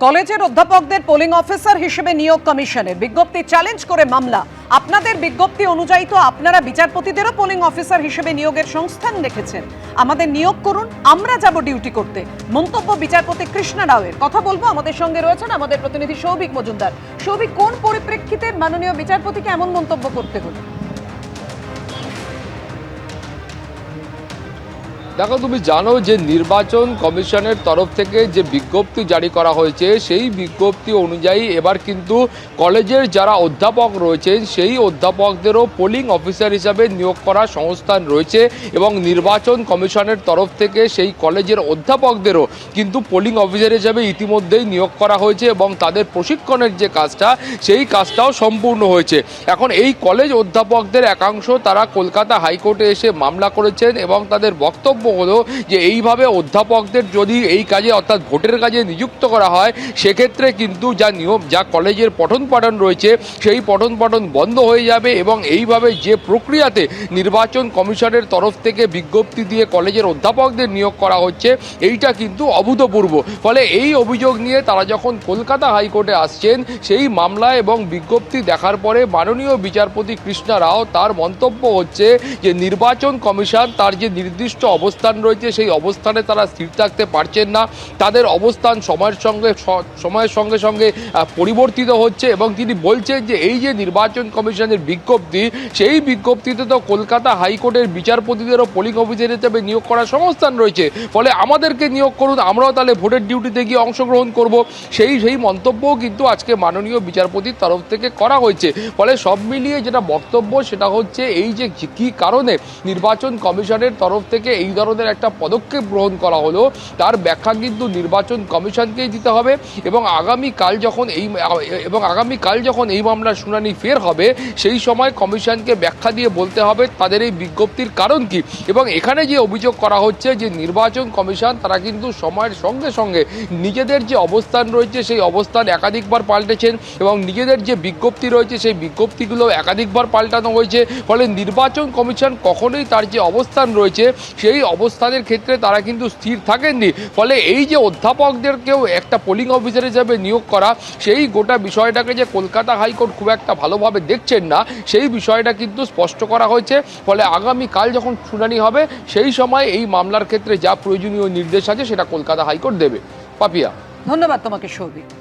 কলেজের অধ্যাপকদের polling officer হিসেবে নিয়োগ কমিশনের বিজ্ঞপ্তি চ্যালেঞ্জ করে মামলা। আপনাদের বিজ্ঞপ্তি অনুযায়ী তো আপনারা বিচারপতিদেরও পোলিং অফিসার হিসেবে নিয়োগের সংস্থান রেখেছেন। আমাদের নিয়োগ করুন, আমরা যাব ডিউটি করতে। মন্তব্য বিচারপতি কৃষ্ণা রাওয়ের। কথা বলবো, আমাদের সঙ্গে রয়েছেন আমাদের প্রতিনিধি সৌভিক মজুমদার। সৌভিক, কোন পরিপ্রেক্ষিতে মাননীয় বিচারপতিকে এমন মন্তব্য করতে হলো? দেখো, তুমি জানো যে নির্বাচন কমিশনের তরফ থেকে যে বিজ্ঞপ্তি জারি করা হয়েছে সেই বিজ্ঞপ্তি অনুযায়ী এবার কিন্তু কলেজের যারা অধ্যাপক রয়েছেন সেই অধ্যাপকদেরও পোলিং অফিসার হিসাবে নিয়োগ করার সংস্থান রয়েছে এবং নির্বাচন কমিশনের তরফ থেকে সেই কলেজের অধ্যাপকদেরও কিন্তু পোলিং অফিসার হিসাবে ইতিমধ্যেই নিয়োগ করা হয়েছে এবং তাদের প্রশিক্ষণের যে কাজটা সেই কাজটাও সম্পূর্ণ হয়েছে। এখন এই কলেজ অধ্যাপকদের একাংশ তারা কলকাতা হাইকোর্টে এসে মামলা করেছেন এবং তাদের বক্তব্য হলো যে এইভাবে অধ্যাপকদের যদি এই কাজে অর্থাৎ ভোটের কাজে নিযুক্ত করা হয় সেক্ষেত্রে কিন্তু যা নিয়ম, যা কলেজের পঠন পাঠন রয়েছে সেই পঠন পাঠন বন্ধ হয়ে যাবে এবং এইভাবে যে প্রক্রিয়াতে নির্বাচন কমিশনের তরফ থেকে বিজ্ঞপ্তি দিয়ে কলেজের অধ্যাপকদের নিয়োগ করা হচ্ছে এইটা কিন্তু অভূতপূর্ব। ফলে এই অভিযোগ নিয়ে তারা যখন কলকাতা হাইকোর্টে আসছেন সেই মামলা এবং বিজ্ঞপ্তি দেখার পরে মাননীয় বিচারপতি কৃষ্ণা রাও তার মন্তব্য হচ্ছে যে নির্বাচন কমিশন তার যে নির্দিষ্ট অবস্থান রয়েছে সেই অবস্থানে তারা স্থির থাকতে পারছেন না। তাদের অবস্থান সময়ের সঙ্গে সঙ্গে পরিবর্তিত হচ্ছে এবং তিনি বলছেন যে এই যে নির্বাচন কমিশনের বিজ্ঞপ্তি সেই বিজ্ঞপ্তিতে তো কলকাতা হাইকোর্টের বিচারপতিদেরও পোলিং অফিসার হিসেবে নিয়োগ করার সংস্থান রয়েছে, ফলে আমাদেরকে নিয়োগ করুন, আমরাও তাহলে ভোটের ডিউটিতে গিয়ে অংশগ্রহণ করব। সেই মন্তব্যও কিন্তু আজকে মাননীয় বিচারপতির তরফ থেকে করা হয়েছে। ফলে সব মিলিয়ে যেটা বক্তব্য সেটা হচ্ছে এই যে কী কারণে নির্বাচন কমিশনের তরফ থেকে এই ধরনের একটা পদক্ষেপ গ্রহণ করা হলো তার ব্যাখ্যা কিন্তু নির্বাচন কমিশনকেই দিতে হবে এবং আগামীকাল যখন এই মামলার শুনানি ফের হবে সেই সময় কমিশনকে ব্যাখ্যা দিয়ে বলতে হবে তাদের এই বিজ্ঞপ্তির কারণ কি। এবং এখানে যে অভিযোগ করা হচ্ছে যে নির্বাচন কমিশন তারা কিন্তু সময়ের সঙ্গে সঙ্গে নিজেদের যে অবস্থান রয়েছে সেই অবস্থান একাধিকবার পাল্টেছেন এবং নিজেদের যে বিজ্ঞপ্তি রয়েছে সেই বিজ্ঞপ্তিগুলো একাধিকবার পাল্টানো হয়েছে। ফলে নির্বাচন কমিশন কখনোই তার যে অবস্থান রয়েছে সেই অবস্থানের ক্ষেত্রে তারা কিন্তু স্থির থাকেননি। ফলে এই যে অধ্যাপকদেরকেও একটা পোলিং অফিসার হিসেবে নিয়োগ করা সেই গোটা বিষয়টাকে যে কলকাতা হাইকোর্ট খুব একটা ভালোভাবে দেখছেন না সেই বিষয়টা কিন্তু স্পষ্ট করা হয়েছে। ফলে আগামীকাল যখন শুনানি হবে সেই সময় এই মামলার ক্ষেত্রে যা প্রয়োজনীয় নির্দেশ আছে সেটা কলকাতা হাইকোর্ট দেবে। পাপিয়া, ধন্যবাদ তোমাকে সৌভিক।